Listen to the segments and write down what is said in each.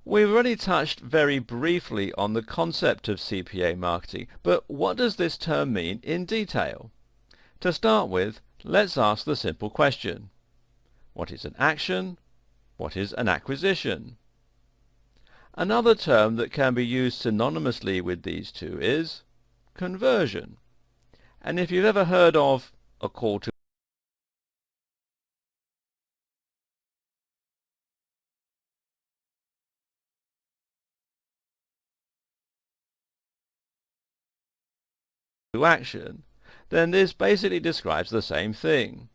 We've already touched very briefly on the concept of CPA marketing, but what does this term mean in detail? To start with, let's ask the simple question. What is an action? What is an acquisition? Another term that can be used synonymously with these two is conversion. And if you've ever heard of a call to action, then this basically describes the same thing.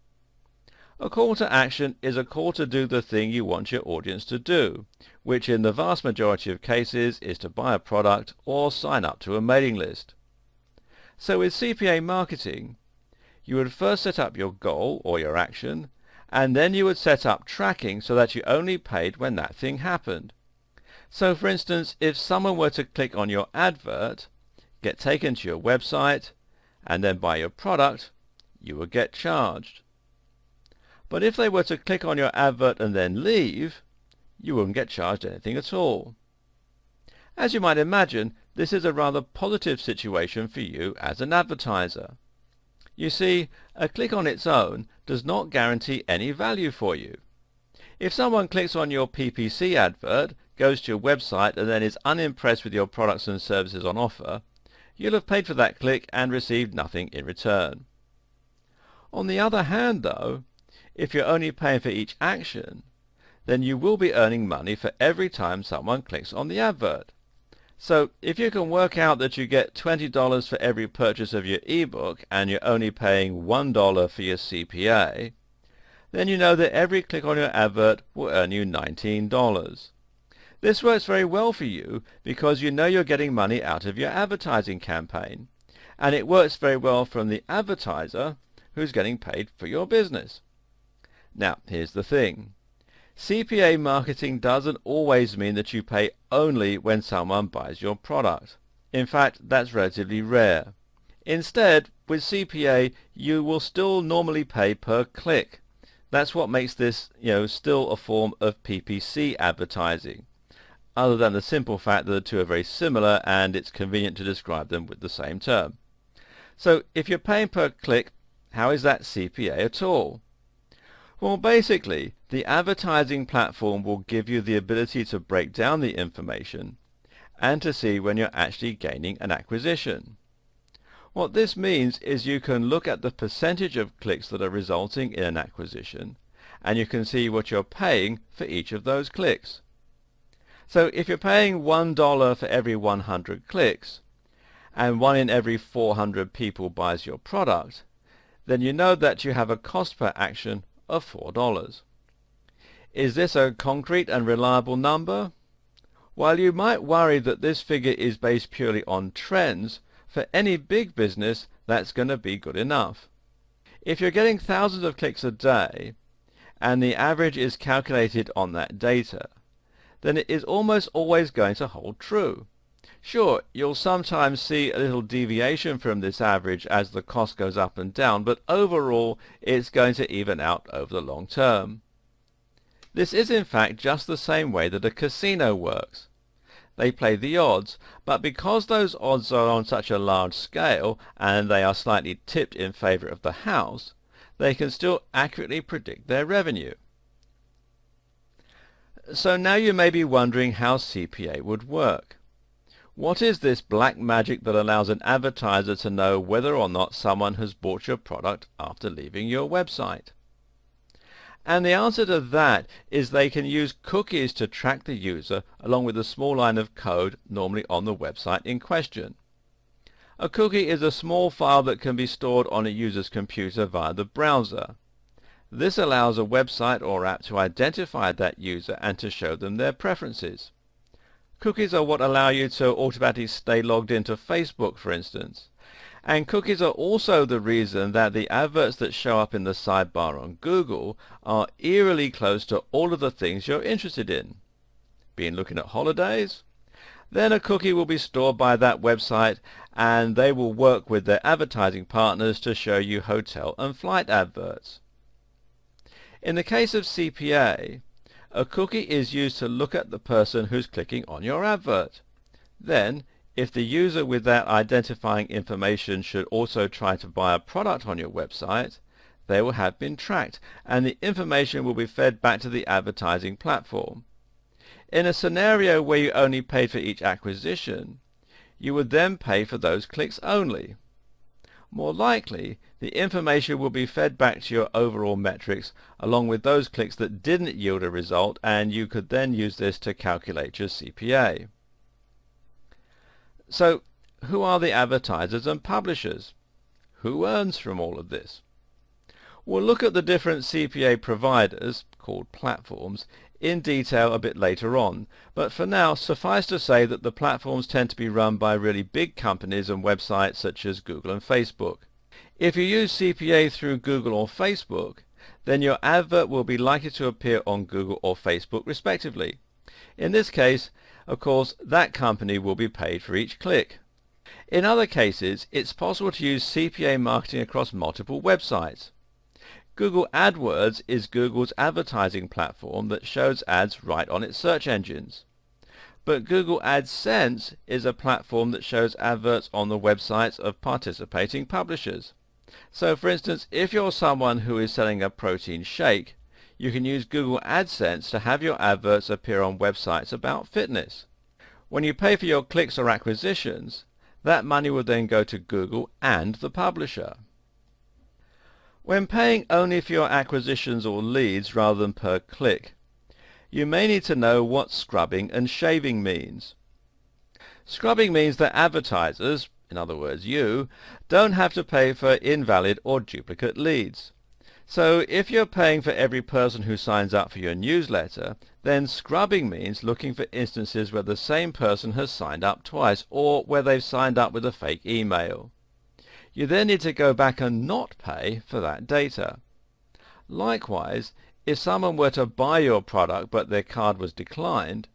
A call to action is a call to do the thing you want your audience to do, which in the vast majority of cases is to buy a product or sign up to a mailing list. So with CPA marketing, you would first set up your goal or your action, and then you would set up tracking so that you only paid when that thing happened. So for instance, if someone were to click on your advert, get taken to your website, and then buy your product, you would get charged. But if they were to click on your advert and then leave, you wouldn't get charged anything at all. As you might imagine, this is a rather positive situation for you as an advertiser. You see, a click on its own does not guarantee any value for you. If someone clicks on your PPC advert, goes to your website and then is unimpressed with your products and services on offer, you'll have paid for that click and received nothing in return. On the other hand though, if you're only paying for each action, then you will be earning money for every time someone clicks on the advert. So if you can work out that you get $20 for every purchase of your ebook and you're only paying $1 for your CPA, then you know that every click on your advert will earn you $19. This works very well for you because you know you're getting money out of your advertising campaign, and it works very well from the advertiser who's getting paid for your business. Now, here's the thing. CPA marketing doesn't always mean that you pay only when someone buys your product. In fact, that's relatively rare. Instead, with CPA, you will still normally pay per click. That's what makes this, still a form of PPC advertising, other than the simple fact that the two are very similar and it's convenient to describe them with the same term. So if you're paying per click, how is that CPA at all? Well, basically, the advertising platform will give you the ability to break down the information and to see when you're actually gaining an acquisition. What this means is you can look at the percentage of clicks that are resulting in an acquisition, and you can see what you're paying for each of those clicks. So if you're paying $1 for every 100 clicks, and 1 in every 400 people buys your product, then you know that you have a cost per action of $4. Is this a concrete and reliable number? While you might worry that this figure is based purely on trends, for any big business that's going to be good enough. If you're getting thousands of clicks a day, and the average is calculated on that data, then it is almost always going to hold true. Sure, you'll sometimes see a little deviation from this average as the cost goes up and down, but overall it's going to even out over the long term. This is in fact just the same way that a casino works. They play the odds, but because those odds are on such a large scale and they are slightly tipped in favor of the house, they can still accurately predict their revenue. So now you may be wondering how CPA would work. What is this black magic that allows an advertiser to know whether or not someone has bought your product after leaving your website? And the answer to that is they can use cookies to track the user along with a small line of code normally on the website in question. A cookie is a small file that can be stored on a user's computer via the browser. This allows a website or app to identify that user and to show them their preferences. Cookies are what allow you to automatically stay logged into Facebook, for instance. And cookies are also the reason that the adverts that show up in the sidebar on Google are eerily close to all of the things you're interested in. Been looking at holidays? Then a cookie will be stored by that website and they will work with their advertising partners to show you hotel and flight adverts. In the case of CPA, A cookie is used to look at the person who's clicking on your advert. Then, if the user with that identifying information should also try to buy a product on your website, they will have been tracked, and the information will be fed back to the advertising platform. In a scenario where you only paid for each acquisition, you would then pay for those clicks only. More likely, the information will be fed back to your overall metrics along with those clicks that didn't yield a result, and you could then use this to calculate your CPA. So, who are the advertisers and publishers? Who earns from all of this? We'll look at the different CPA providers, called platforms, in detail a bit later on, but for now suffice to say that the platforms tend to be run by really big companies and websites such as Google and Facebook. If you use CPA through Google or Facebook, then your advert will be likely to appear on Google or Facebook respectively. In this case, of course, that company will be paid for each click. In other cases, it's possible to use CPA marketing across multiple websites. Google AdWords is Google's advertising platform that shows ads right on its search engines. But Google AdSense is a platform that shows adverts on the websites of participating publishers. So for instance, if you're someone who is selling a protein shake, you can use Google AdSense to have your adverts appear on websites about fitness. When you pay for your clicks or acquisitions, that money will then go to Google and the publisher. When paying only for your acquisitions or leads rather than per click, you may need to know what scrubbing and shaving means. Scrubbing means that advertisers, in other words you, don't have to pay for invalid or duplicate leads. So if you're paying for every person who signs up for your newsletter, then scrubbing means looking for instances where the same person has signed up twice, or where they've signed up with a fake email. You then need to go back and not pay for that data. Likewise, if someone were to buy your product but their card was declined,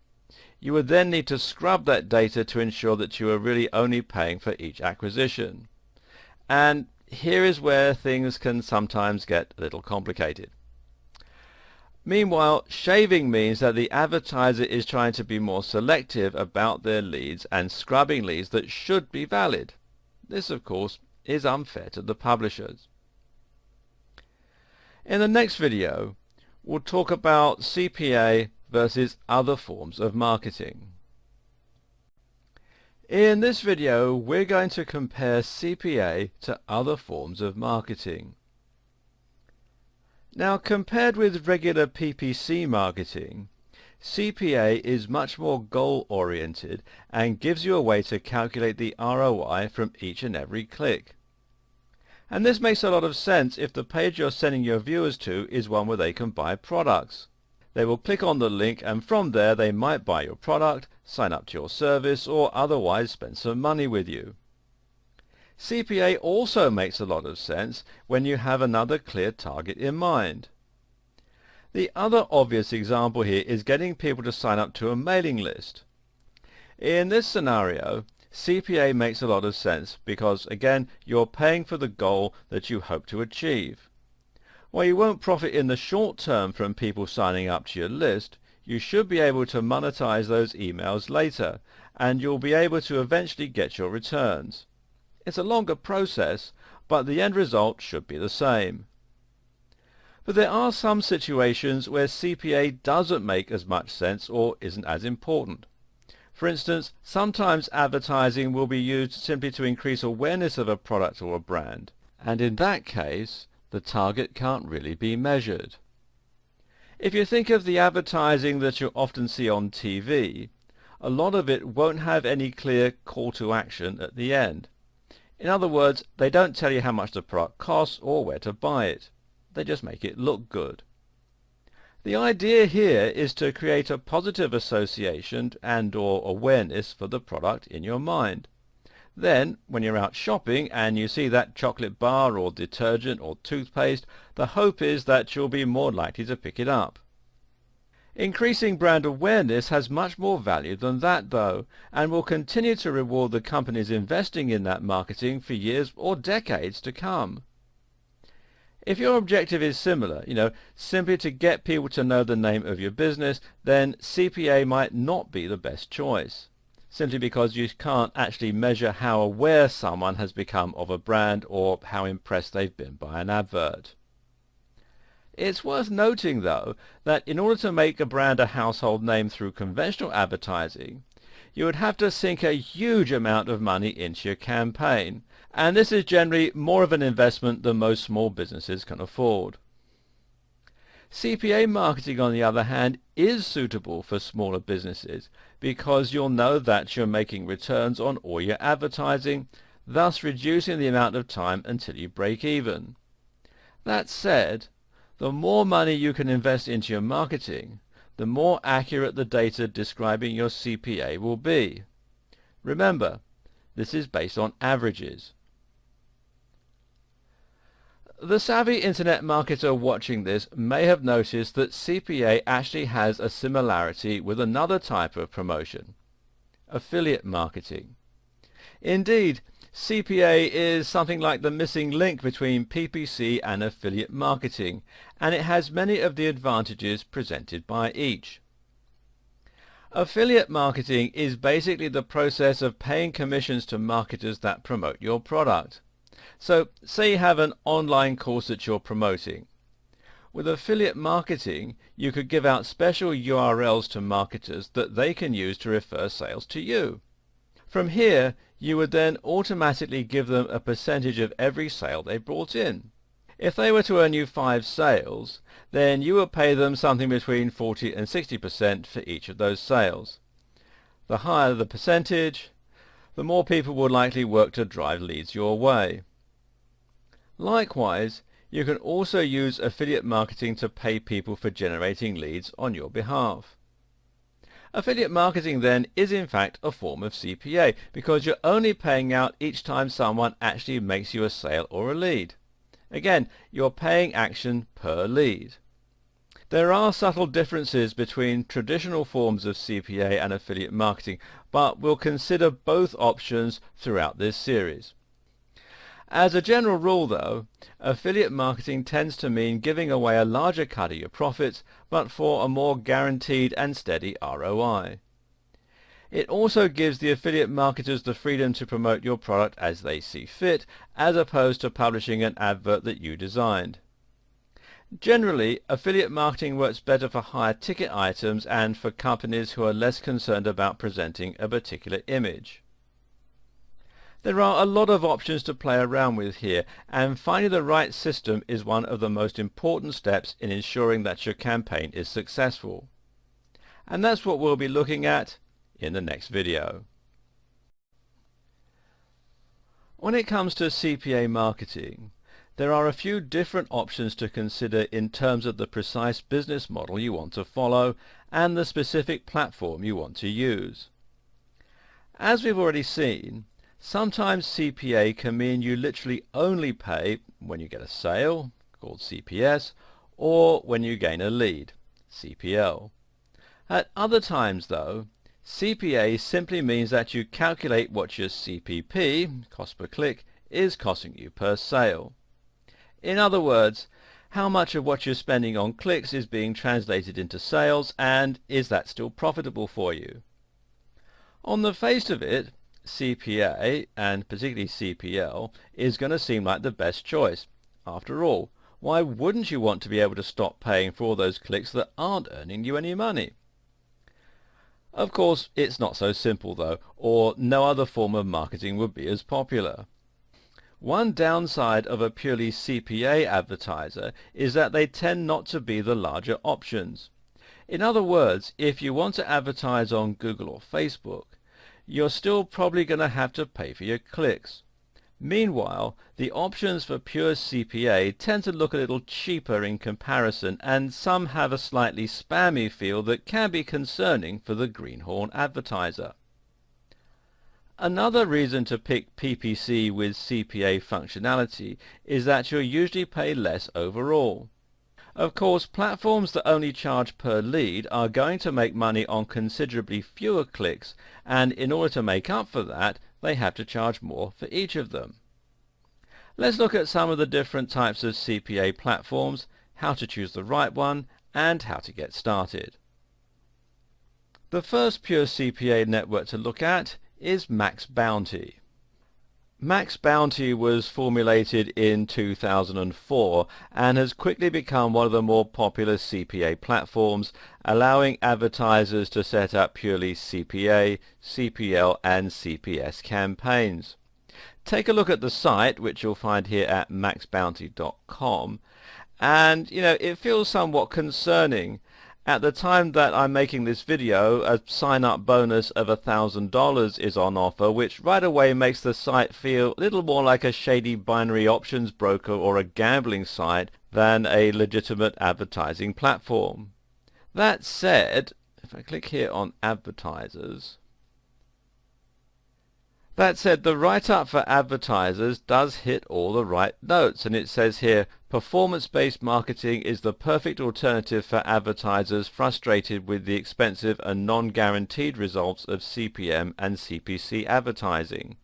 you would then need to scrub that data to ensure that you are really only paying for each acquisition. And here is where things can sometimes get a little complicated. Meanwhile, shaving means that the advertiser is trying to be more selective about their leads and scrubbing leads that should be valid. This, of course, is unfair to the publishers. In the next video, we'll talk about CPA versus other forms of marketing. In this video, we're going to compare CPA to other forms of marketing. Now, compared with regular PPC marketing, CPA is much more goal-oriented and gives you a way to calculate the ROI from each and every click. And this makes a lot of sense if the page you're sending your viewers to is one where they can buy products. They will click on the link, and from there they might buy your product, sign up to your service, or otherwise spend some money with you. CPA also makes a lot of sense when you have another clear target in mind. The other obvious example here is getting people to sign up to a mailing list. In this scenario, CPA makes a lot of sense because, again, you're paying for the goal that you hope to achieve. While you won't profit in the short term from people signing up to your list, you should be able to monetize those emails later, and you'll be able to eventually get your returns. It's a longer process, but the end result should be the same. But there are some situations where CPA doesn't make as much sense or isn't as important. For instance, sometimes advertising will be used simply to increase awareness of a product or a brand, and in that case, the target can't really be measured. If you think of the advertising that you often see on TV, a lot of it won't have any clear call to action at the end. In other words, they don't tell you how much the product costs or where to buy it. They just make it look good. The idea here is to create a positive association and/or awareness for the product in your mind. Then, when you're out shopping and you see that chocolate bar or detergent or toothpaste, the hope is that you'll be more likely to pick it up. Increasing brand awareness has much more value than that, though, and will continue to reward the companies investing in that marketing for years or decades to come. If your objective is similar, simply to get people to know the name of your business, then CPA might not be the best choice, simply because you can't actually measure how aware someone has become of a brand or how impressed they've been by an advert. It's worth noting, though, that in order to make a brand a household name through conventional advertising, you would have to sink a huge amount of money into your campaign, and this is generally more of an investment than most small businesses can afford. CPA marketing, on the other hand, is suitable for smaller businesses because you'll know that you're making returns on all your advertising, thus reducing the amount of time until you break even. That said, the more money you can invest into your marketing, the more accurate the data describing your CPA will be. Remember, this is based on averages. The savvy internet marketer watching this may have noticed that CPA actually has a similarity with another type of promotion: affiliate marketing. Indeed, CPA is something like the missing link between PPC and affiliate marketing, and it has many of the advantages presented by each. Affiliate marketing is basically the process of paying commissions to marketers that promote your product. So, say you have an online course that you're promoting. With affiliate marketing, you could give out special URLs to marketers that they can use to refer sales to you. From here, you would then automatically give them a percentage of every sale they brought in. If they were to earn you 5 sales, then you would pay them something between 40 and 60% for each of those sales. The higher the percentage, the more people would likely work to drive leads your way. Likewise, you can also use affiliate marketing to pay people for generating leads on your behalf. Affiliate marketing then is in fact a form of CPA because you're only paying out each time someone actually makes you a sale or a lead. Again, you're paying action per lead. There are subtle differences between traditional forms of CPA and affiliate marketing, but we'll consider both options throughout this series. As a general rule, though, affiliate marketing tends to mean giving away a larger cut of your profits, but for a more guaranteed and steady ROI. It also gives the affiliate marketers the freedom to promote your product as they see fit, as opposed to publishing an advert that you designed. Generally, affiliate marketing works better for higher ticket items and for companies who are less concerned about presenting a particular image. There are a lot of options to play around with here, and finding the right system is one of the most important steps in ensuring that your campaign is successful. And that's what we'll be looking at in the next video. When it comes to CPA marketing, there are a few different options to consider in terms of the precise business model you want to follow and the specific platform you want to use. As we've already seen, sometimes CPA can mean you literally only pay when you get a sale, called CPS, or when you gain a lead, CPL. At other times, though, CPA simply means that you calculate what your CPP, cost per click, is costing you per sale. In other words, how much of what you're spending on clicks is being translated into sales, and is that still profitable for you? On the face of it, CPA, and particularly CPL, is going to seem like the best choice. After all, why wouldn't you want to be able to stop paying for all those clicks that aren't earning you any money? Of course, it's not so simple though, or no other form of marketing would be as popular. One downside of a purely CPA advertiser is that they tend not to be the larger options. In other words, if you want to advertise on Google or Facebook, you're still probably going to have to pay for your clicks. Meanwhile, the options for pure CPA tend to look a little cheaper in comparison, and some have a slightly spammy feel that can be concerning for the greenhorn advertiser. Another reason to pick PPC with CPA functionality is that you'll usually pay less overall. Of course, platforms that only charge per lead are going to make money on considerably fewer clicks, and in order to make up for that, they have to charge more for each of them. Let's look at some of the different types of CPA platforms, how to choose the right one, and how to get started. The first pure CPA network to look at is Max Bounty. Max Bounty was formulated in 2004 and has quickly become one of the more popular CPA platforms, allowing advertisers to set up purely CPA, CPL and CPS campaigns. Take a look at the site, which you'll find here at maxbounty.com, and it feels somewhat concerning. At the time that I'm making this video, a sign-up bonus of $1,000 is on offer, which right away makes the site feel a little more like a shady binary options broker or a gambling site than a legitimate advertising platform. That said, if I click here on advertisers, the write-up for advertisers does hit all the right notes, and it says here, performance-based marketing is the perfect alternative for advertisers frustrated with the expensive and non-guaranteed results of CPM and CPC advertising.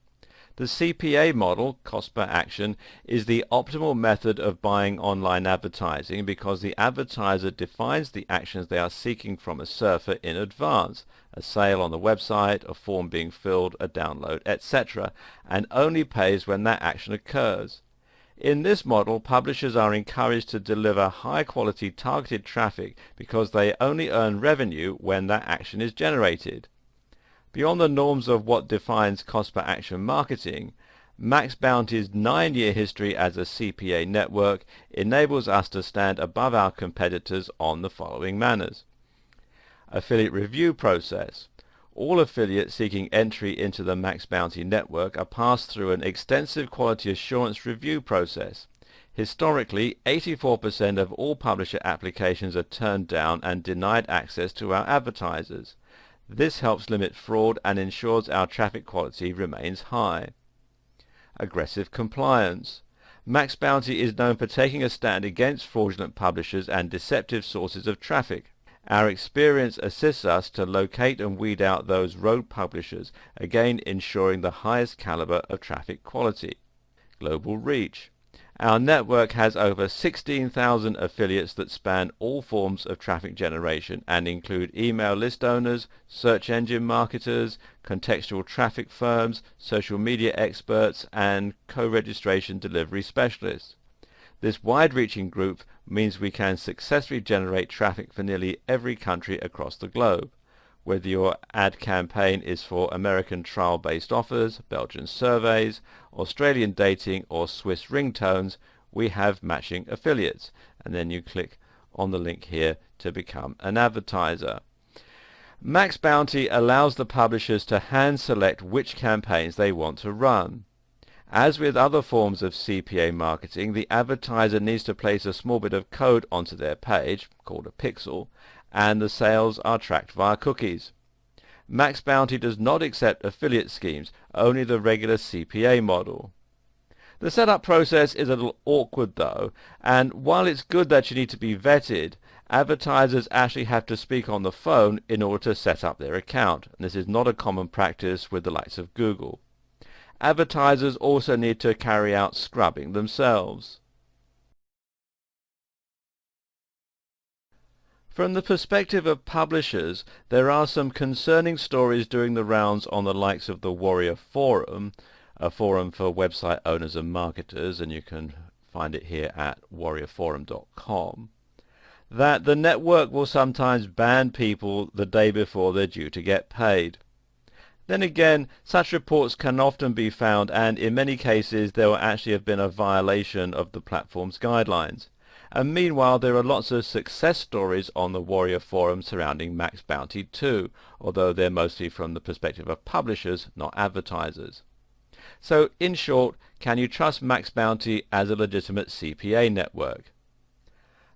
The CPA model, cost per action, is the optimal method of buying online advertising because the advertiser defines the actions they are seeking from a surfer in advance, a sale on the website, a form being filled, a download, etc., and only pays when that action occurs. In this model, publishers are encouraged to deliver high-quality targeted traffic because they only earn revenue when that action is generated. Beyond the norms of what defines cost per action marketing, Max Bounty's 9-year history as a CPA network enables us to stand above our competitors on the following manners. Affiliate review process. All affiliates seeking entry into the Max Bounty network are passed through an extensive quality assurance review process. Historically, 84% of all publisher applications are turned down and denied access to our advertisers. This helps limit fraud and ensures our traffic quality remains high. Aggressive compliance. Max Bounty is known for taking a stand against fraudulent publishers and deceptive sources of traffic. Our experience assists us to locate and weed out those rogue publishers, again ensuring the highest caliber of traffic quality. Global reach. Our network has over 16,000 affiliates that span all forms of traffic generation and include email list owners, search engine marketers, contextual traffic firms, social media experts, and co-registration delivery specialists. This wide-reaching group means we can successfully generate traffic for nearly every country across the globe. Whether your ad campaign is for American trial-based offers, Belgian surveys, Australian dating or Swiss ringtones, we have matching affiliates. And then you click on the link here to become an advertiser. Max Bounty allows the publishers to hand select which campaigns they want to run. As with other forms of CPA marketing, the advertiser needs to place a small bit of code onto their page, called a pixel, and the sales are tracked via cookies. Max Bounty does not accept affiliate schemes, only the regular CPA model. The setup process is a little awkward though, and while it's good that you need to be vetted, advertisers actually have to speak on the phone in order to set up their account, and this is not a common practice with the likes of Google. Advertisers also need to carry out scrubbing themselves. From the perspective of publishers, there are some concerning stories doing the rounds on the likes of the Warrior Forum, a forum for website owners and marketers, and you can find it here at warriorforum.com, that the network will sometimes ban people the day before they're due to get paid. Then again, such reports can often be found, and in many cases there will actually have been a violation of the platform's guidelines. And meanwhile, there are lots of success stories on the Warrior Forum surrounding Max Bounty too, although they're mostly from the perspective of publishers, not advertisers. So, in short, can you trust Max Bounty as a legitimate CPA network?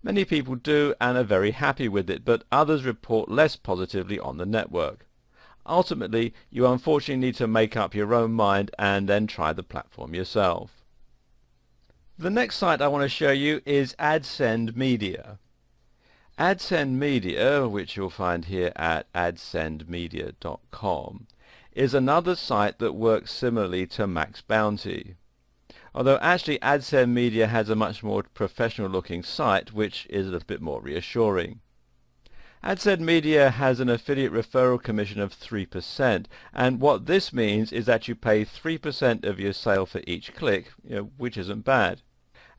Many people do and are very happy with it, but others report less positively on the network. Ultimately, you unfortunately need to make up your own mind and then try the platform yourself. The next site I want to show you is AdSend Media. AdSend Media, which you'll find here at adsendmedia.com, is another site that works similarly to Max Bounty. although actually Azlan Media has a much more professional looking site which is a little bit more reassuring. Azlan Media has an affiliate referral commission of 3%, and what this means is that you pay 3% of your sale for each click, which isn't bad.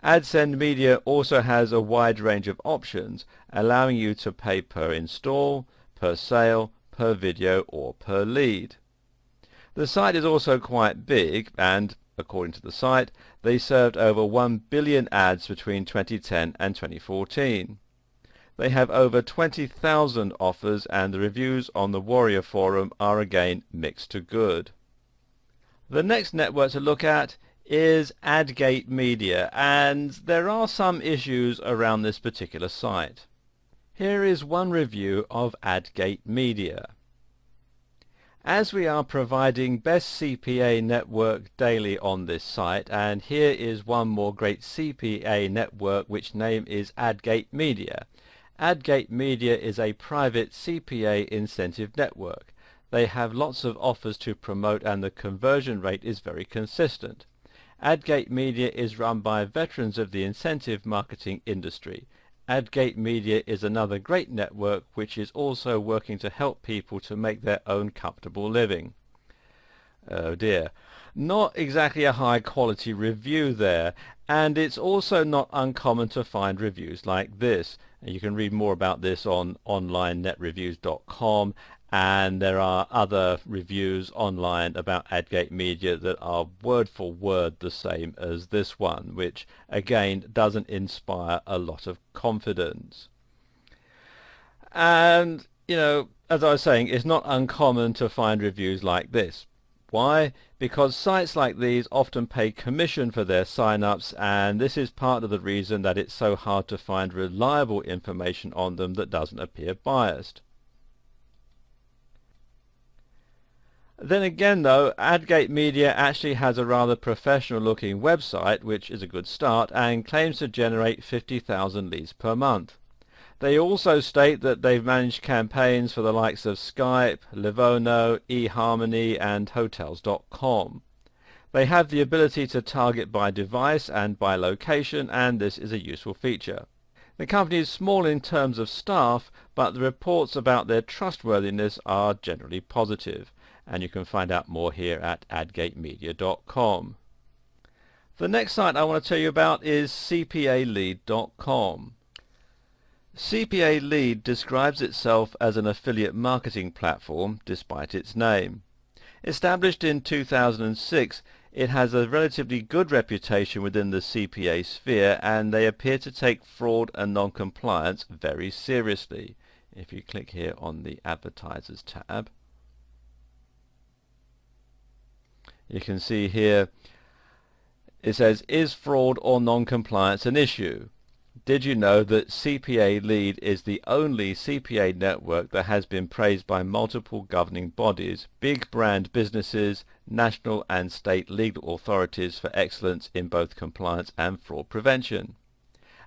Azlan Media also has a wide range of options, allowing you to pay per install, per sale, per video, or per lead. The site is also quite big, and according to the site, they served over 1 billion ads between 2010 and 2014. They have over 20,000 offers, and the reviews on the Warrior Forum are again mixed to good. The next network to look at is AdGate Media, and there are some issues around this particular site. Here is one review of AdGate Media. As we are providing best CPA network daily on this site, and here is one more great CPA network which name is AdGate Media. AdGate Media is a private CPA incentive network. They have lots of offers to promote and the conversion rate is very consistent. AdGate Media is run by veterans of the incentive marketing industry. AdGate Media is another great network which is also working to help people to make their own comfortable living. Oh dear. Not exactly a high quality review there, and it's also not uncommon to find reviews like this. You can read more about this on onlinenetreviews.com, and there are other reviews online about AdGate Media that are word for word the same as this one, which again doesn't inspire a lot of confidence. And as I was saying, it's not uncommon to find reviews like this. Why? Because sites like these often pay commission for their sign-ups, and this is part of the reason that it's so hard to find reliable information on them that doesn't appear biased. Then again though, AdGate Media actually has a rather professional looking website, which is a good start, and claims to generate 50,000 leads per month. They also state that they've managed campaigns for the likes of Skype, Livono, eHarmony and Hotels.com. They have the ability to target by device and by location, and this is a useful feature. The company is small in terms of staff, but the reports about their trustworthiness are generally positive, and you can find out more here at adgatemedia.com. The next site I want to tell you about is CPAlead.com. CPA Lead describes itself as an affiliate marketing platform despite its name. Established in 2006, it has a relatively good reputation within the CPA sphere, and they appear to take fraud and non-compliance very seriously. If you click here on the Advertisers tab, you can see here it says, is fraud or non-compliance an issue? Did you know that CPA Lead is the only CPA network that has been praised by multiple governing bodies, big brand businesses, national and state legal authorities for excellence in both compliance and fraud prevention?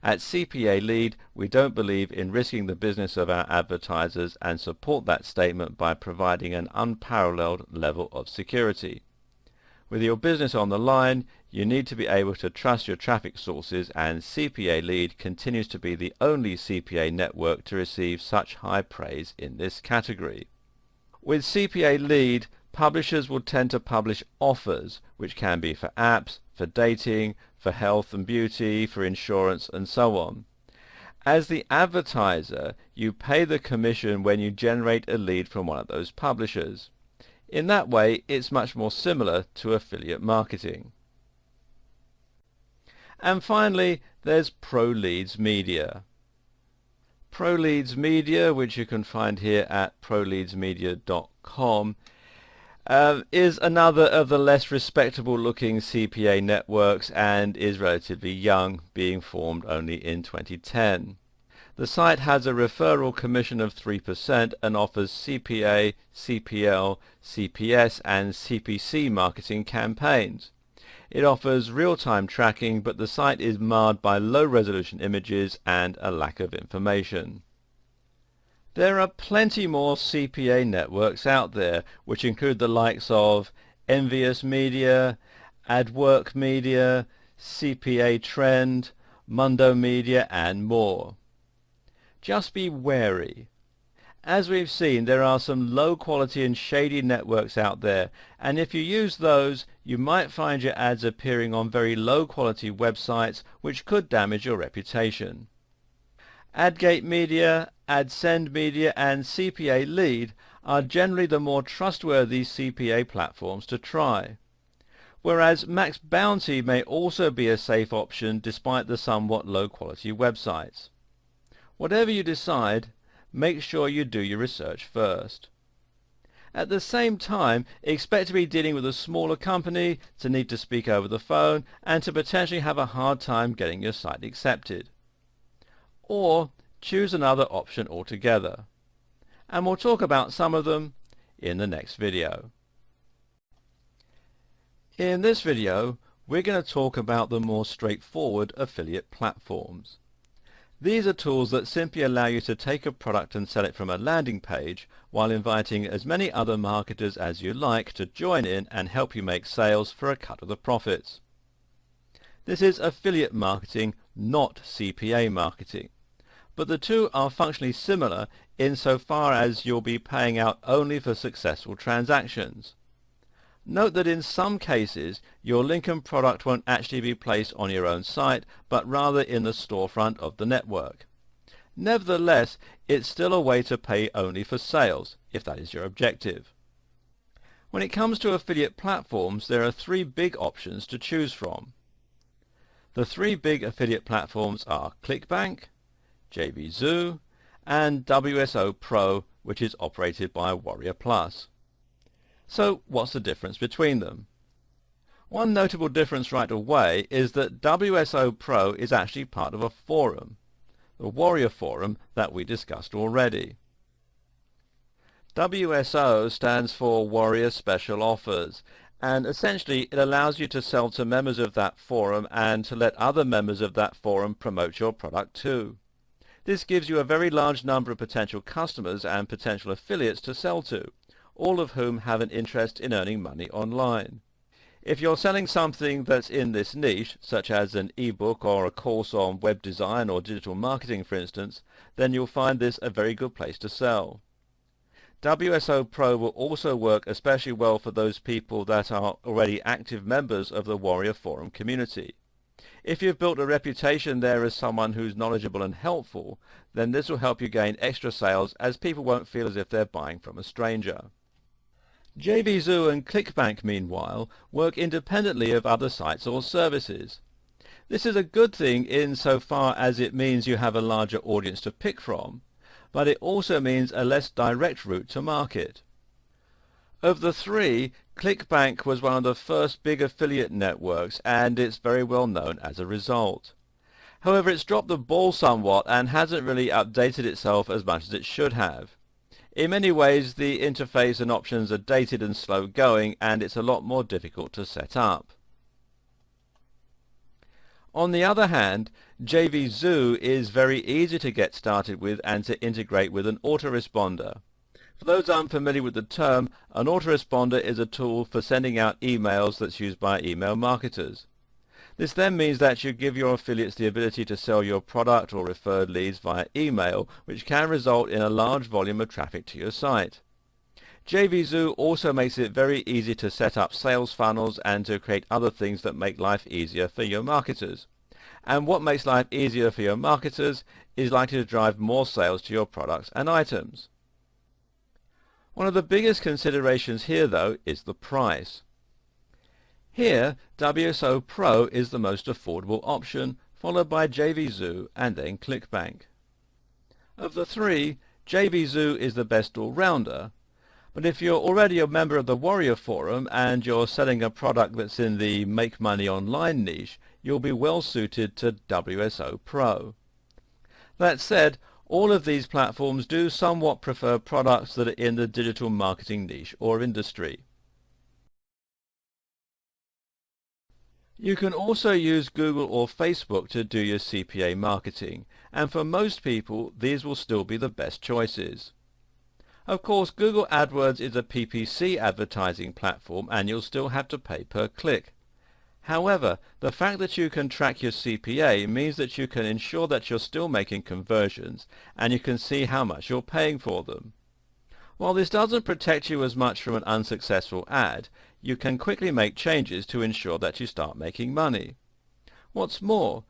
At CPA Lead, we don't believe in risking the business of our advertisers and support that statement by providing an unparalleled level of security. With your business on the line, you need to be able to trust your traffic sources, and CPA Lead continues to be the only CPA network to receive such high praise in this category. With CPA Lead, publishers will tend to publish offers, which can be for apps, for dating, for health and beauty, for insurance, and so on. As the advertiser, you pay the commission when you generate a lead from one of those publishers. In that way, it's much more similar to affiliate marketing. And finally, there's ProLeads Media. ProLeads Media, which you can find here at proleadsmedia.com, is another of the less respectable looking CPA networks and is relatively young, being formed only in 2010. The site has a referral commission of 3% and offers CPA, CPL, CPS and CPC marketing campaigns. It offers real-time tracking, but the site is marred by low-resolution images and a lack of information. There are plenty more CPA networks out there, which include the likes of Envious Media, AdWork Media, CPA Trend, Mundo Media and more. Just be wary. As we've seen, there are some low quality and shady networks out there, and if you use those, you might find your ads appearing on very low quality websites which could damage your reputation. AdGate Media, AdSend Media and CPA Lead are generally the more trustworthy CPA platforms to try, whereas Max Bounty may also be a safe option despite the somewhat low quality websites. Whatever you decide, make sure you do your research first. At the same time, expect to be dealing with a smaller company, to need to speak over the phone, and to potentially have a hard time getting your site accepted. Or choose another option altogether. And we'll talk about some of them in the next video. In this video, we're going to talk about the more straightforward affiliate platforms. These are tools that simply allow you to take a product and sell it from a landing page while inviting as many other marketers as you like to join in and help you make sales for a cut of the profits. This is affiliate marketing, not CPA marketing. But the two are functionally similar insofar as you'll be paying out only for successful transactions. Note that in some cases your link and product won't actually be placed on your own site, but rather in the storefront of the network. Nevertheless, it's still a way to pay only for sales, if that is your objective. When it comes to affiliate platforms, there are three big options to choose from. The three big affiliate platforms are ClickBank, JVZoo, and WSO Pro, which is operated by Warrior Plus. So what's the difference between them? One notable difference right away is that WSO Pro is actually part of a forum, the Warrior Forum that we discussed already. WSO stands for Warrior Special Offers, and essentially it allows you to sell to members of that forum and to let other members of that forum promote your product too. This gives you a very large number of potential customers and potential affiliates to sell to, all of whom have an interest in earning money online. If you're selling something that's in this niche, such as an ebook or a course on web design or digital marketing for instance, then you'll find this a very good place to sell. WSO Pro will also work especially well for those people that are already active members of the Warrior Forum community. If you've built a reputation there as someone who's knowledgeable and helpful, then this will help you gain extra sales as people won't feel as if they're buying from a stranger. JVZoo and ClickBank, meanwhile, work independently of other sites or services. This is a good thing insofar as it means you have a larger audience to pick from, but it also means a less direct route to market. Of the three, ClickBank was one of the first big affiliate networks, and it's very well known as a result. However, it's dropped the ball somewhat and hasn't really updated itself as much as it should have. In many ways, the interface and options are dated and slow going, and it's a lot more difficult to set up. On the other hand, JVZoo is very easy to get started with and to integrate with an autoresponder. For those unfamiliar with the term, an autoresponder is a tool for sending out emails that's used by email marketers. This then means that you give your affiliates the ability to sell your product or referred leads via email, which can result in a large volume of traffic to your site. JVZoo also makes it very easy to set up sales funnels and to create other things that make life easier for your marketers. And what makes life easier for your marketers is likely to drive more sales to your products and items. One of the biggest considerations here, though, is the price. Here, WSO Pro is the most affordable option, followed by JVZoo and then ClickBank. Of the three, JVZoo is the best all-rounder, but if you're already a member of the Warrior Forum and you're selling a product that's in the make money online niche, you'll be well suited to WSO Pro. That said, all of these platforms do somewhat prefer products that are in the digital marketing niche or industry. You can also use Google or Facebook to do your CPA marketing, and for most people these will still be the best choices. Of course, Google AdWords is a PPC advertising platform and you'll still have to pay per click. However, the fact that you can track your CPA means that you can ensure that you're still making conversions and you can see how much you're paying for them. While this doesn't protect you as much from an unsuccessful ad, you can quickly make changes to ensure that you start making money. What's more,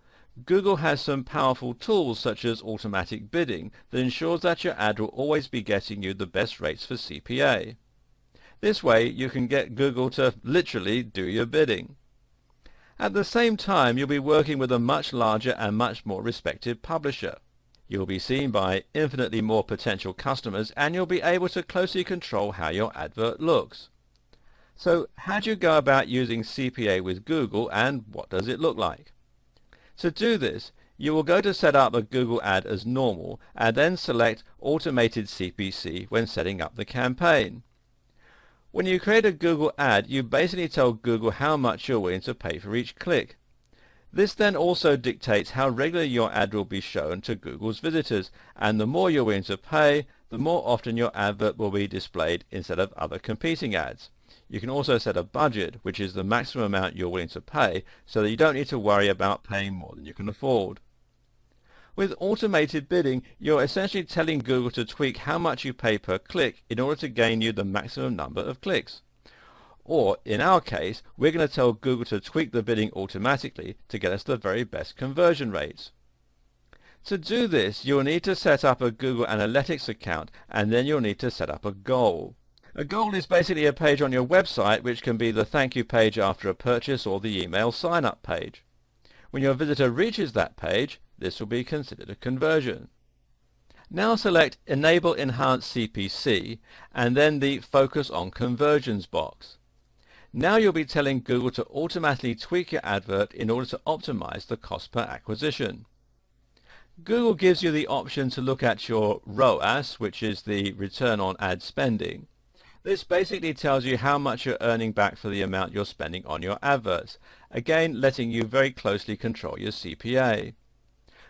Google has some powerful tools such as automatic bidding that ensures that your ad will always be getting you the best rates for CPA. This way you can get Google to literally do your bidding. At the same time, you'll be working with a much larger and much more respected publisher. You'll be seen by infinitely more potential customers and you'll be able to closely control how your advert looks. So how do you go about using CPA with Google and what does it look like? To do this, you will go to set up a Google ad as normal and then select Automated CPC when setting up the campaign. When you create a Google ad, you basically tell Google how much you're willing to pay for each click. This then also dictates how regularly your ad will be shown to Google's visitors, and the more you're willing to pay, the more often your advert will be displayed instead of other competing ads. You can also set a budget, which is the maximum amount you're willing to pay, so that you don't need to worry about paying more than you can afford. With automated bidding, you're essentially telling Google to tweak how much you pay per click in order to gain you the maximum number of clicks. Or, in our case, we're going to tell Google to tweak the bidding automatically to get us the very best conversion rates. To do this, you'll need to set up a Google Analytics account, and then you'll need to set up a goal. A goal is basically a page on your website which can be the thank you page after a purchase or the email sign-up page. When your visitor reaches that page, this will be considered a conversion. Now select Enable Enhanced CPC and then the Focus on Conversions box. Now you'll be telling Google to automatically tweak your advert in order to optimize the cost per acquisition. Google gives you the option to look at your ROAS, which is the return on ad spending. This basically tells you how much you're earning back for the amount you're spending on your adverts, again letting you very closely control your CPA.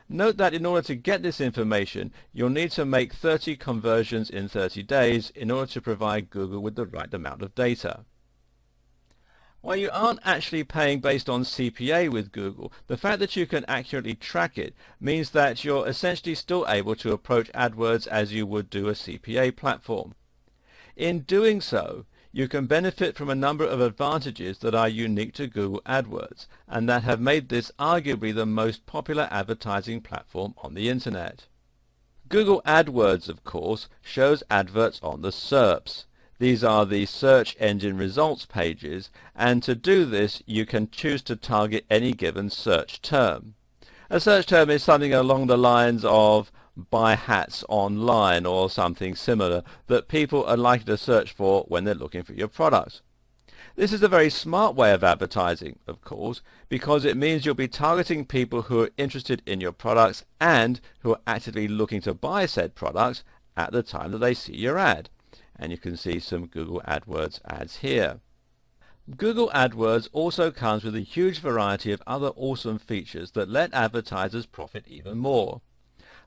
Note that in order to get this information, you'll need to make 30 conversions in 30 days in order to provide Google with the right amount of data. While you aren't actually paying based on CPA with Google, the fact that you can accurately track it means that you're essentially still able to approach AdWords as you would do a CPA platform. In doing so, you can benefit from a number of advantages that are unique to Google AdWords and that have made this arguably the most popular advertising platform on the internet. Google AdWords, of course, shows adverts on the SERPs. These are the search engine results pages, and to do this you can choose to target any given search term. A search term is something along the lines of buy hats online or something similar that people are likely to search for when they're looking for your product. This is a very smart way of advertising, of course, because it means you'll be targeting people who are interested in your products and who are actively looking to buy said products at the time that they see your ad. And you can see some Google AdWords ads here. Google AdWords also comes with a huge variety of other awesome features that let advertisers profit even more.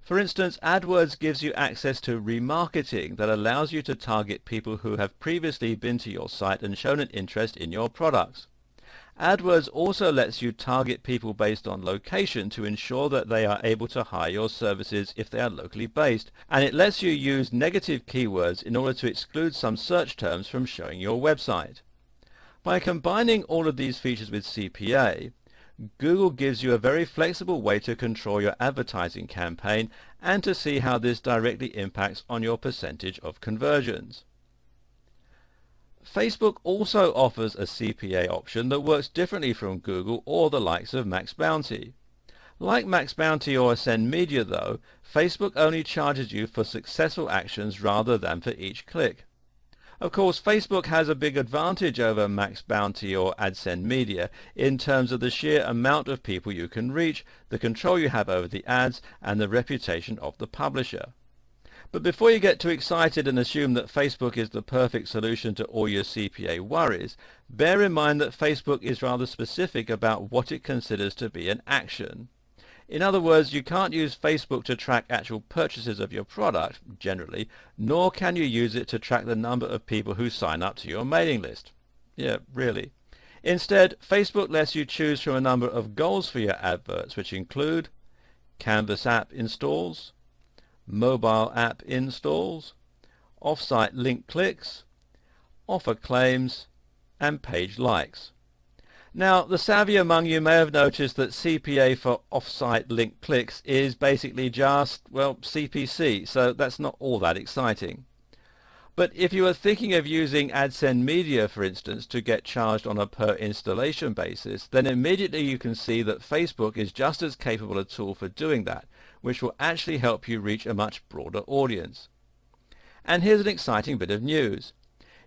For instance, AdWords gives you access to remarketing that allows you to target people who have previously been to your site and shown an interest in your products. AdWords also lets you target people based on location to ensure that they are able to hire your services if they are locally based, and it lets you use negative keywords in order to exclude some search terms from showing your website. By combining all of these features with CPA, Google gives you a very flexible way to control your advertising campaign and to see how this directly impacts on your percentage of conversions. Facebook also offers a CPA option that works differently from Google or the likes of Max Bounty. Like Max Bounty or Ascend Media though, Facebook only charges you for successful actions rather than for each click. Of course, Facebook has a big advantage over Max Bounty or Ascend Media in terms of the sheer amount of people you can reach, the control you have over the ads, and the reputation of the publisher. But before you get too excited and assume that Facebook is the perfect solution to all your CPA worries, bear in mind that Facebook is rather specific about what it considers to be an action. In other words, you can't use Facebook to track actual purchases of your product, generally, nor can you use it to track the number of people who sign up to your mailing list. Yeah, really. Instead, Facebook lets you choose from a number of goals for your adverts, which include Canvas app installs, mobile app installs, off-site link clicks, offer claims, and page likes. Now, the savvy among you may have noticed that CPA for off-site link clicks is basically just, well, CPC, so that's not all that exciting. But if you are thinking of using AdSend Media, for instance, to get charged on a per installation basis, then immediately you can see that Facebook is just as capable a tool for doing that, which will actually help you reach a much broader audience. And here's an exciting bit of news.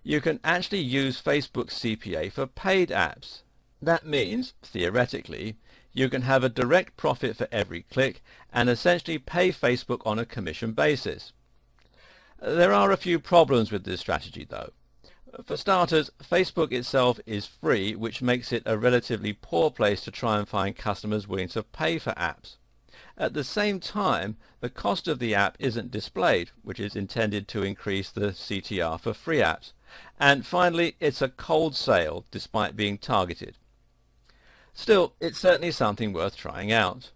You can actually use Facebook's CPA for paid apps. That means, theoretically, you can have a direct profit for every click and essentially pay Facebook on a commission basis. There are a few problems with this strategy though. For starters, Facebook itself is free, which makes it a relatively poor place to try and find customers willing to pay for apps. At the same time, the cost of the app isn't displayed, which is intended to increase the CTR for free apps. And finally, it's a cold sale despite being targeted. Still, it's certainly something worth trying out.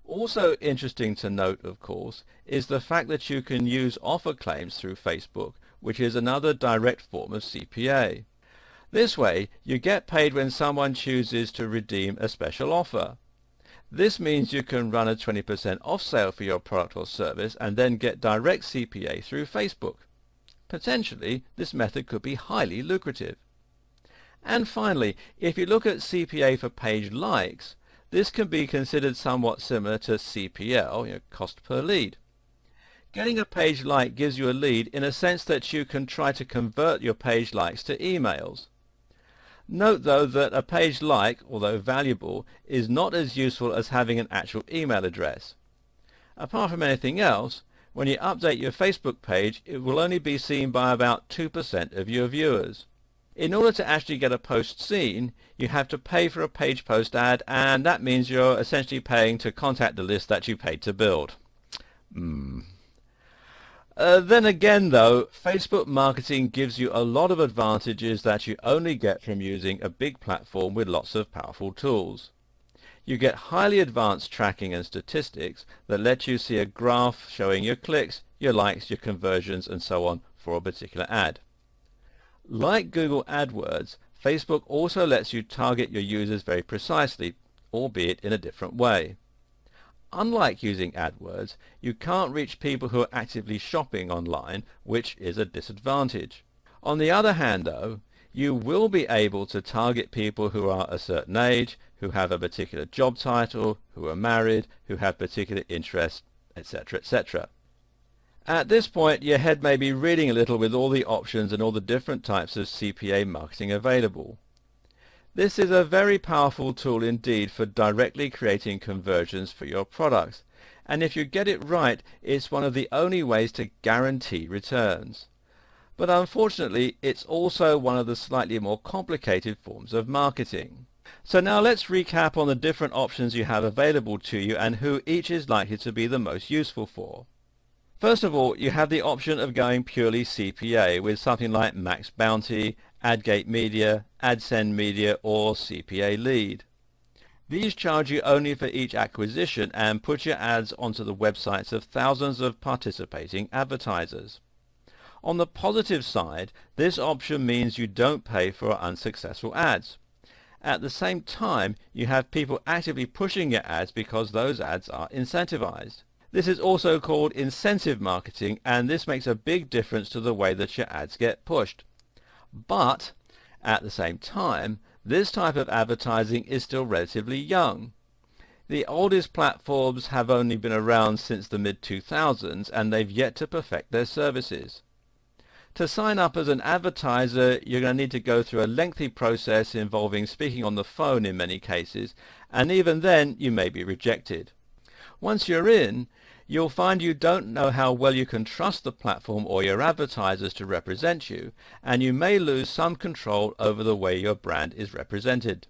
Also interesting to note, of course, is the fact that you can use offer claims through Facebook, which is another direct form of CPA. This way, you get paid when someone chooses to redeem a special offer. This means you can run a 20% off sale for your product or service and then get direct CPA through Facebook. Potentially, this method could be highly lucrative. And finally, if you look at CPA for page likes, this can be considered somewhat similar to CPL, cost per lead. Getting a page like gives you a lead in a sense that you can try to convert your page likes to emails. Note though that a page like, although valuable, is not as useful as having an actual email address. Apart from anything else, when you update your Facebook page, it will only be seen by about 2% of your viewers. In order to actually get a post seen, you have to pay for a page post ad, and that means you're essentially paying to contact the list that you paid to build. Then again though, Facebook marketing gives you a lot of advantages that you only get from using a big platform with lots of powerful tools. You get highly advanced tracking and statistics that let you see a graph showing your clicks, your likes, your conversions, and so on for a particular ad. Like Google AdWords, Facebook also lets you target your users very precisely, albeit in a different way. Unlike using AdWords, you can't reach people who are actively shopping online, which is a disadvantage. On the other hand though, you will be able to target people who are a certain age, who have a particular job title, who are married, who have particular interests, etc., etc. At this point, your head may be reeling a little with all the options and all the different types of CPA marketing available. This is a very powerful tool indeed for directly creating conversions for your products, and if you get it right, it's one of the only ways to guarantee returns. But unfortunately, it's also one of the slightly more complicated forms of marketing. So now let's recap on the different options you have available to you and who each is likely to be the most useful for. First of all, you have the option of going purely CPA with something like Max Bounty, AdGate Media, AdSend Media, or CPA Lead. These charge you only for each acquisition and put your ads onto the websites of thousands of participating advertisers. On the positive side, this option means you don't pay for unsuccessful ads. At the same time, you have people actively pushing your ads because those ads are incentivized. This is also called incentive marketing, and this makes a big difference to the way that your ads get pushed. But at the same time, this type of advertising is still relatively young. The oldest platforms have only been around since the mid-2000s, and they've yet to perfect their services. To sign up as an advertiser, you're going to need to go through a lengthy process involving speaking on the phone in many cases, and even then you may be rejected. Once you're in, you'll find you don't know how well you can trust the platform or your advertisers to represent you, and you may lose some control over the way your brand is represented.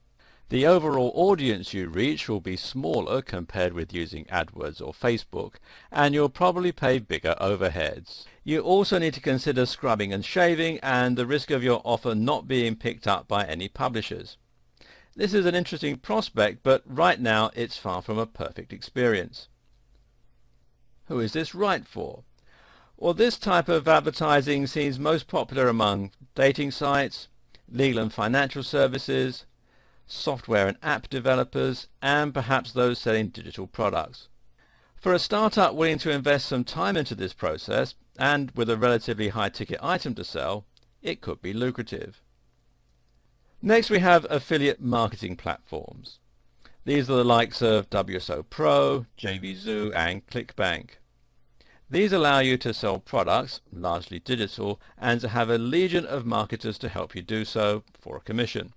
The overall audience you reach will be smaller compared with using AdWords or Facebook, and you'll probably pay bigger overheads. You also need to consider scrubbing and shaving and the risk of your offer not being picked up by any publishers. This is an interesting prospect, but right now it's far from a perfect experience. Who is this right for? Well, this type of advertising seems most popular among dating sites, legal and financial services, software and app developers, and perhaps those selling digital products. For a startup willing to invest some time into this process, and with a relatively high ticket item to sell, it could be lucrative. Next we have affiliate marketing platforms. These are the likes of WSO Pro, JVZoo and ClickBank. These allow you to sell products, largely digital, and to have a legion of marketers to help you do so for a commission.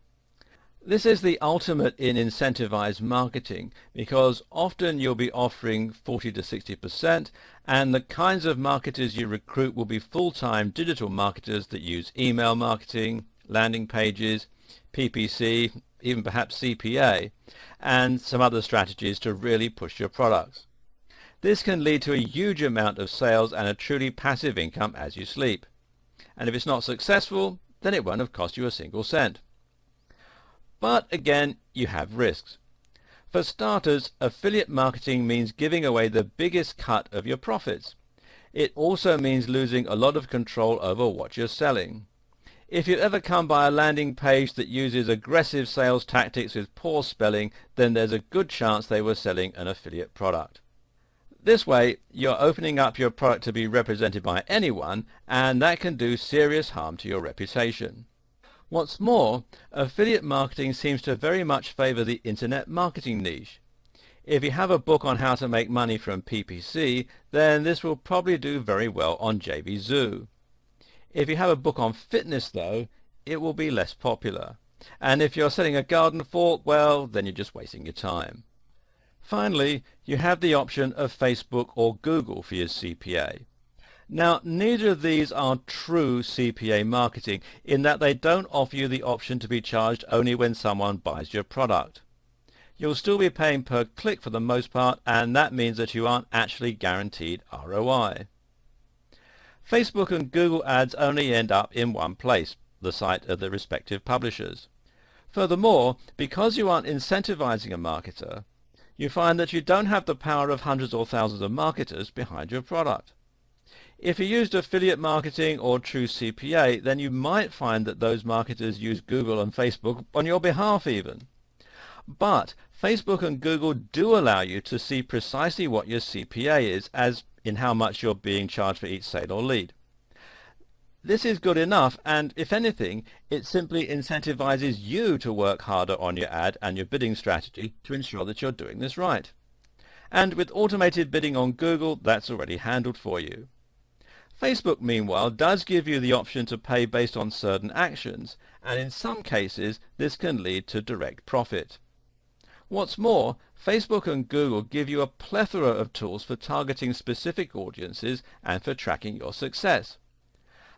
This is the ultimate in incentivized marketing because often you'll be offering 40 to 60%, and the kinds of marketers you recruit will be full-time digital marketers that use email marketing, landing pages, PPC, even perhaps CPA, and some other strategies to really push your products. This can lead to a huge amount of sales and a truly passive income as you sleep. And if it's not successful, then it won't have cost you a single cent. But again, you have risks. For starters, affiliate marketing means giving away the biggest cut of your profits. It also means losing a lot of control over what you're selling. If you ever come by a landing page that uses aggressive sales tactics with poor spelling, then there's a good chance they were selling an affiliate product. This way, you're opening up your product to be represented by anyone, and that can do serious harm to your reputation. What's more, affiliate marketing seems to very much favor the internet marketing niche. If you have a book on how to make money from PPC, then this will probably do very well on JVZoo. If you have a book on fitness, though, it will be less popular. And if you're selling a garden fork, well, then you're just wasting your time. Finally, you have the option of Facebook or Google for your CPA. Now, neither of these are true CPA marketing in that they don't offer you the option to be charged only when someone buys your product. You'll still be paying per click for the most part, and that means that you aren't actually guaranteed ROI. Facebook and Google ads only end up in one place, the site of the respective publishers. Furthermore, because you aren't incentivizing a marketer, you find that you don't have the power of hundreds or thousands of marketers behind your product. If you used affiliate marketing or true CPA, then you might find that those marketers use Google and Facebook on your behalf even. But Facebook and Google do allow you to see precisely what your CPA is, as in how much you're being charged for each sale or lead. This is good enough, and if anything, it simply incentivizes you to work harder on your ad and your bidding strategy to ensure that you're doing this right. And with automated bidding on Google, that's already handled for you. Facebook, meanwhile, does give you the option to pay based on certain actions, and in some cases this can lead to direct profit. What's more, Facebook and Google give you a plethora of tools for targeting specific audiences and for tracking your success.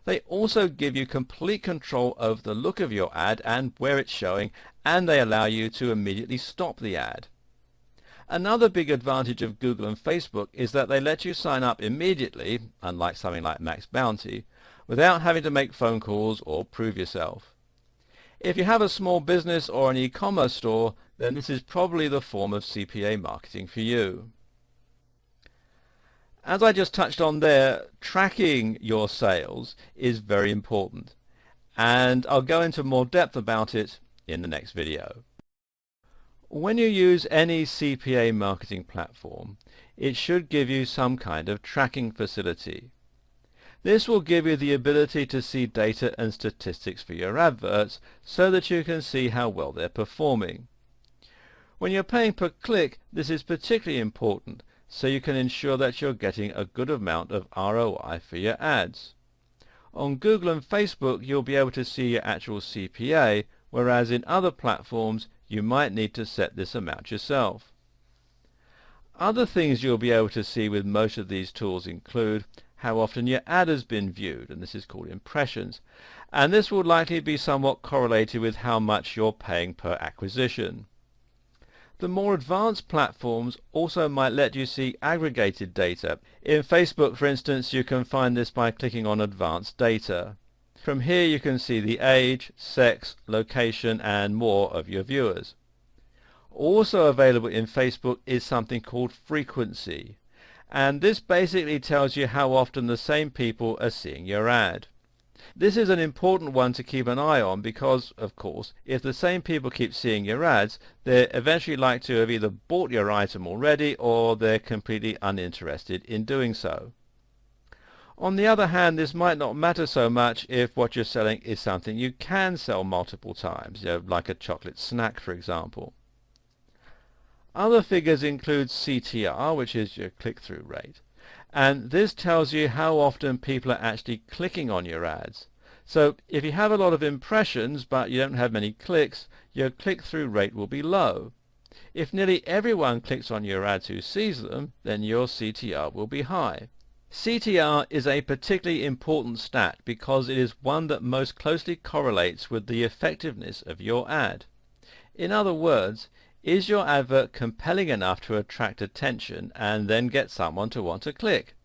They also give you complete control over the look of your ad and where it's showing, and they allow you to immediately stop the ad. Another big advantage of Google and Facebook is that they let you sign up immediately, unlike something like Max Bounty, without having to make phone calls or prove yourself. If you have a small business or an e-commerce store, then this is probably the form of CPA marketing for you. As I just touched on there, tracking your sales is very important, and I'll go into more depth about it in the next video. When you use any CPA marketing platform, it should give you some kind of tracking facility. This will give you the ability to see data and statistics for your adverts so that you can see how well they're performing. When you're paying per click, this is particularly important, so you can ensure that you're getting a good amount of ROI for your ads. On Google and Facebook, you'll be able to see your actual CPA, whereas in other platforms, you might need to set this amount yourself. Other things you'll be able to see with most of these tools include how often your ad has been viewed, and this is called impressions, and this will likely be somewhat correlated with how much you're paying per acquisition. The more advanced platforms also might let you see aggregated data. In Facebook, for instance, you can find this by clicking on Advanced Data. From here you can see the age, sex, location and more of your viewers. Also available in Facebook is something called frequency, and this basically tells you how often the same people are seeing your ad. This is an important one to keep an eye on because, of course, if the same people keep seeing your ads, they're eventually likely to have either bought your item already or they're completely uninterested in doing so. On the other hand, this might not matter so much if what you're selling is something you can sell multiple times, like a chocolate snack, for example. Other figures include CTR, which is your click-through rate, and this tells you how often people are actually clicking on your ads. So if you have a lot of impressions but you don't have many clicks, your click-through rate will be low. If nearly everyone clicks on your ads who sees them, then your CTR will be high. CTR is a particularly important stat because it is one that most closely correlates with the effectiveness of your ad. In other words, is your advert compelling enough to attract attention and then get someone to want to click?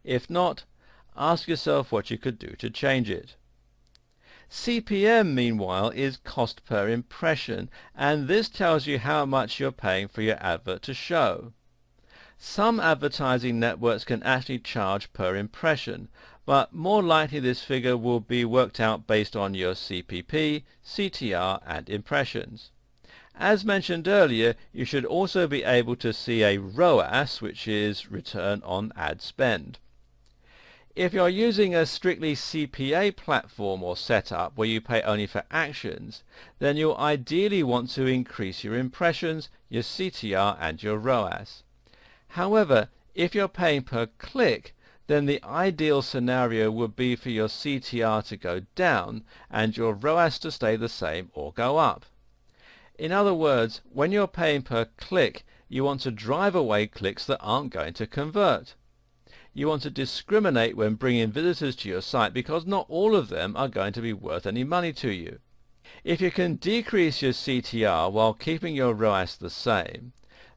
If not, ask yourself what you could do to change it. CPM, meanwhile, is cost per impression, and this tells you how much you're paying for your advert to show. Some advertising networks can actually charge per impression, but more likely this figure will be worked out based on your CPP, CTR and impressions. As mentioned earlier, you should also be able to see a ROAS, which is return on ad spend. If you're using a strictly CPA platform or setup where you pay only for actions, then you'll ideally want to increase your impressions, your CTR and your ROAS. However, if you're paying per click, then the ideal scenario would be for your CTR to go down and your ROAS to stay the same or go up. In other words, when you're paying per click, you want to drive away clicks that aren't going to convert. You want to discriminate when bringing visitors to your site because not all of them are going to be worth any money to you. If you can decrease your CTR while keeping your ROAS the same,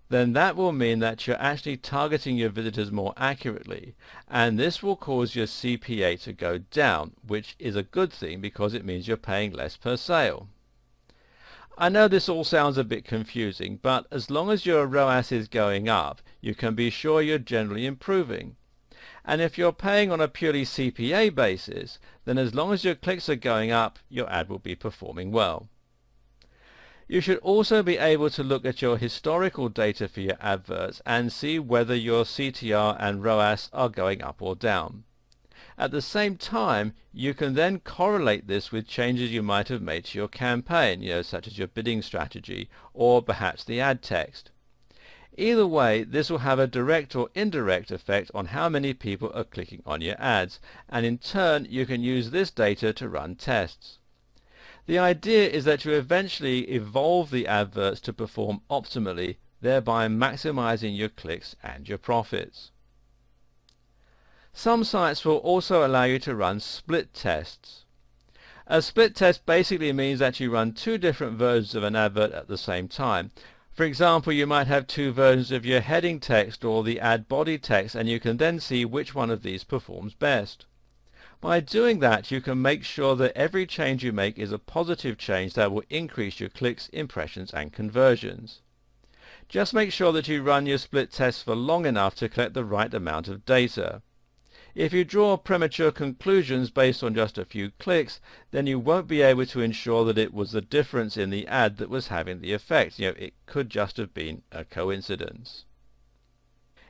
then that will mean that you're actually targeting your visitors more accurately, and this will cause your CPA to go down, which is a good thing because it means you're paying less per sale. I know this all sounds a bit confusing, but as long as your ROAS is going up, you can be sure you're generally improving. And if you're paying on a purely CPA basis, then as long as your clicks are going up, your ad will be performing well. You should also be able to look at your historical data for your adverts and see whether your CTR and ROAS are going up or down. At the same time, you can then correlate this with changes you might have made to your campaign, such as your bidding strategy or perhaps the ad text. Either way, this will have a direct or indirect effect on how many people are clicking on your ads, and in turn you can use this data to run tests. The idea is that you eventually evolve the adverts to perform optimally, thereby maximizing your clicks and your profits. Some sites will also allow you to run split tests. A split test basically means that you run two different versions of an advert at the same time. For example, you might have two versions of your heading text or the ad body text, and you can then see which one of these performs best. By doing that, you can make sure that every change you make is a positive change that will increase your clicks, impressions and conversions. Just make sure that you run your split tests for long enough to collect the right amount of data. If you draw premature conclusions based on just a few clicks, then you won't be able to ensure that it was the difference in the ad that was having the effect. It could just have been a coincidence.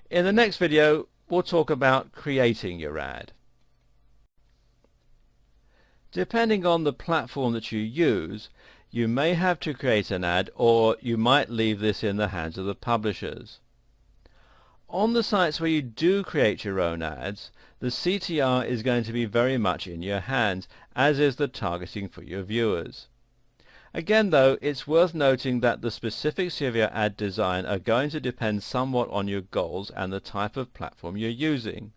In the next video, we'll talk about creating your ad. Depending on the platform that you use, you may have to create an ad, or you might leave this in the hands of the publishers. On the sites where you do create your own ads, the CTR is going to be very much in your hands, as is the targeting for your viewers. Again though, it's worth noting that the specifics of your ad design are going to depend somewhat on your goals and the type of platform you're using.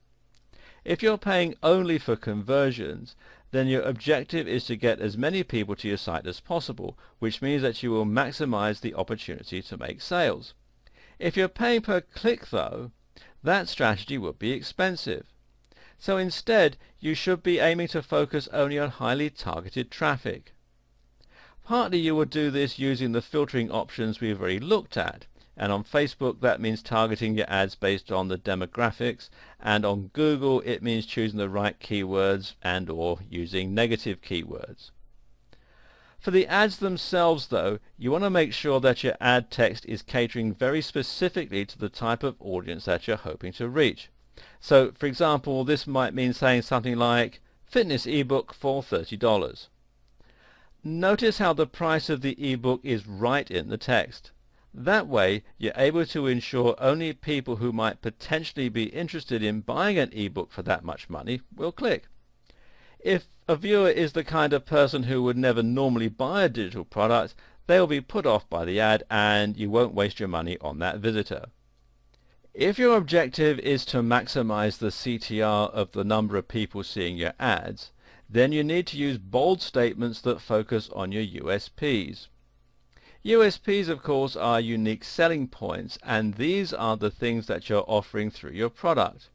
If you're paying only for conversions, then your objective is to get as many people to your site as possible, which means that you will maximize the opportunity to make sales. If you're paying per click though, that strategy would be expensive. So instead, you should be aiming to focus only on highly targeted traffic. Partly you will do this using the filtering options we've already looked at, and on Facebook that means targeting your ads based on the demographics, and on Google it means choosing the right keywords and or using negative keywords. For the ads themselves though, you want to make sure that your ad text is catering very specifically to the type of audience that you're hoping to reach. So for example, this might mean saying something like fitness ebook for $30. Notice how the price of the ebook is right in the text. That way you're able to ensure only people who might potentially be interested in buying an ebook for that much money will click. If a viewer is the kind of person who would never normally buy a digital product, they will be put off by the ad and you won't waste your money on that visitor. If your objective is to maximize the CTR of the number of people seeing your ads, then you need to use bold statements that focus on your USPs. USPs, of course, are unique selling points, and these are the things that you're offering through your product.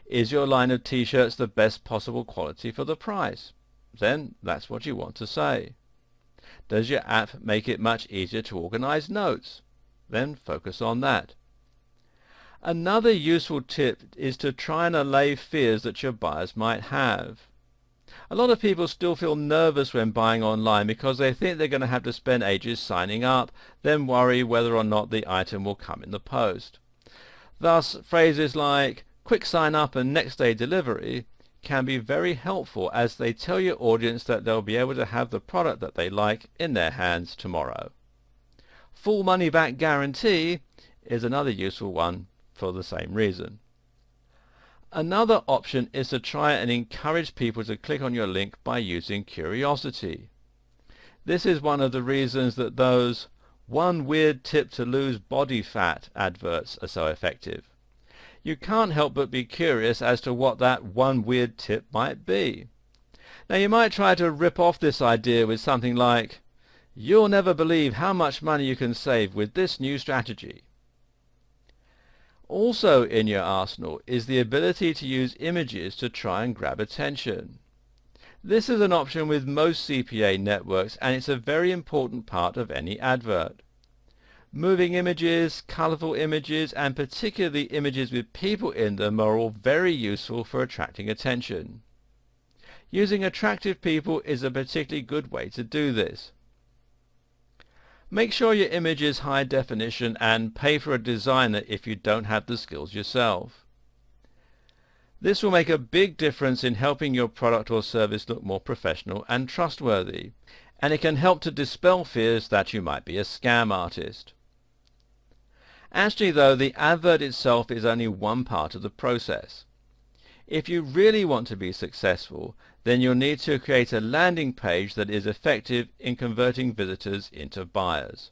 Is your line of t-shirts the best possible quality for the price? Then that's what you want to say. Does your app make it much easier to organize notes? Then focus on that. Another useful tip is to try and allay fears that your buyers might have. A lot of people still feel nervous when buying online because they think they're going to have to spend ages signing up, then worry whether or not the item will come in the post. Thus, phrases like quick sign up and next day delivery can be very helpful as they tell your audience that they'll be able to have the product that they like in their hands tomorrow. Full money back guarantee is another useful one for the same reason. Another option is to try and encourage people to click on your link by using curiosity. This is one of the reasons that those "one weird tip to lose body fat" adverts are so effective. You can't help but be curious as to what that one weird tip might be. Now you might try to rip off this idea with something like, "You'll never believe how much money you can save with this new strategy." Also in your arsenal is the ability to use images to try and grab attention. This is an option with most CPA networks, and it's a very important part of any advert. Moving images, colorful images, and particularly images with people in them are all very useful for attracting attention. Using attractive people is a particularly good way to do this. Make sure your image is high definition and pay for a designer if you don't have the skills yourself. This will make a big difference in helping your product or service look more professional and trustworthy, and it can help to dispel fears that you might be a scam artist. Actually though, the advert itself is only one part of the process. If you really want to be successful, then you'll need to create a landing page that is effective in converting visitors into buyers.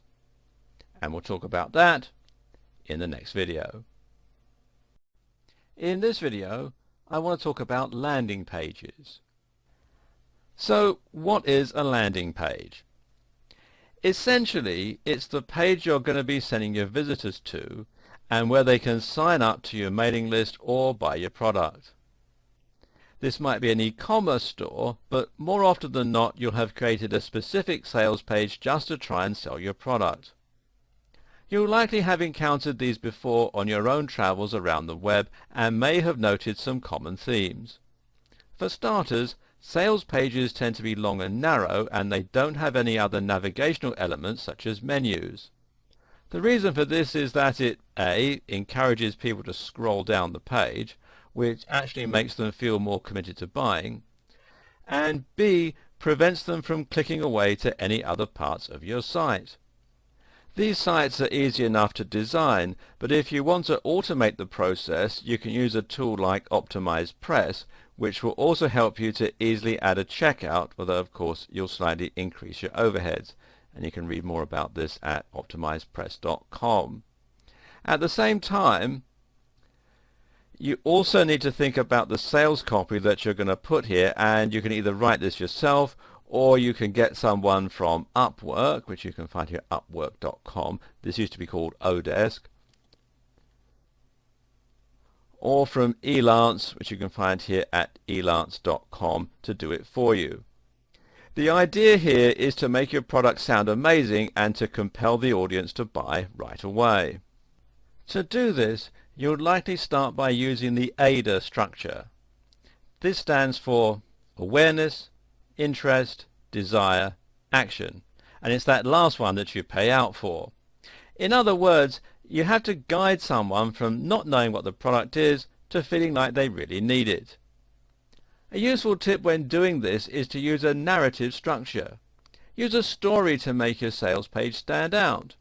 And we'll talk about that in the next video. In this video, I want to talk about landing pages. So, what is a landing page? Essentially, it's the page you're going to be sending your visitors to, and where they can sign up to your mailing list or buy your product. This might be an e-commerce store, but more often than not you'll have created a specific sales page just to try and sell your product. You'll likely have encountered these before on your own travels around the web and may have noted some common themes. For starters, sales pages tend to be long and narrow, and they don't have any other navigational elements such as menus. The reason for this is that it A. encourages people to scroll down the page, which actually makes them feel more committed to buying, and B. prevents them from clicking away to any other parts of your site. These sites are easy enough to design, but if you want to automate the process, you can use a tool like Optimize Press, which will also help you to easily add a checkout, although of course you'll slightly increase your overheads, and you can read more about this at optimizepress.com. At the same time, You also need to think about the sales copy that you're going to put here, and you can either write this yourself or you can get someone from Upwork, which you can find here at upwork.com. This used to be called Odesk. Or from Elance, which you can find here at elance.com, to do it for you. The idea here is to make your product sound amazing and to compel the audience to buy right away. To do this, you would likely start by using the AIDA structure. This stands for awareness, interest, desire, action, and it's that last one that you pay out for. In other words, you have to guide someone from not knowing what the product is to feeling like they really need it. A useful tip when doing this is to use a narrative structure. Use a story to make your sales page stand out.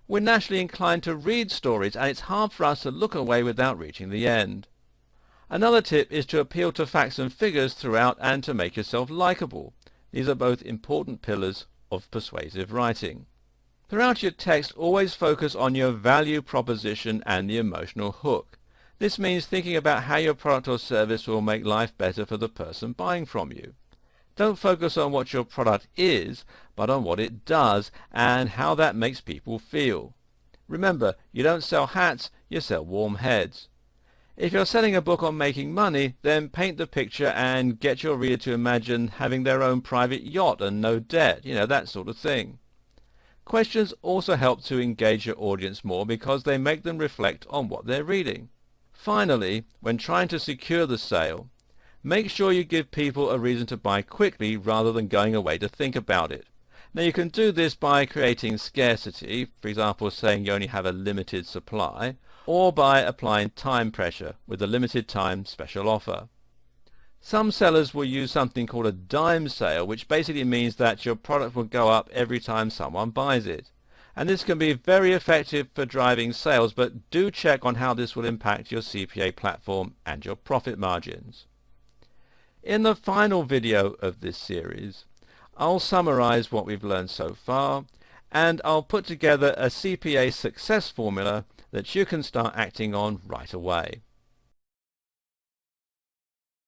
We're naturally inclined to read stories, and it's hard for us to look away without reaching the end. Another tip is to appeal to facts and figures throughout and to make yourself likable. These are both important pillars of persuasive writing. Throughout your text, always focus on your value proposition and the emotional hook. This means thinking about how your product or service will make life better for the person buying from you. Don't focus on what your product is, but on what it does and how that makes people feel. Remember, you don't sell hats, you sell warm heads. If you're selling a book on making money, then paint the picture and get your reader to imagine having their own private yacht and no debt, that sort of thing. Questions also help to engage your audience more because they make them reflect on what they're reading. Finally, when trying to secure the sale, make sure you give people a reason to buy quickly rather than going away to think about it. Now you can do this by creating scarcity, for example saying you only have a limited supply, or by applying time pressure with a limited time special offer. Some sellers will use something called a dime sale, which basically means that your product will go up every time someone buys it. And this can be very effective for driving sales, but do check on how this will impact your CPA platform and your profit margins. In the final video of this series, I'll summarize what we've learned so far, and I'll put together a CPA success formula that you can start acting on right away.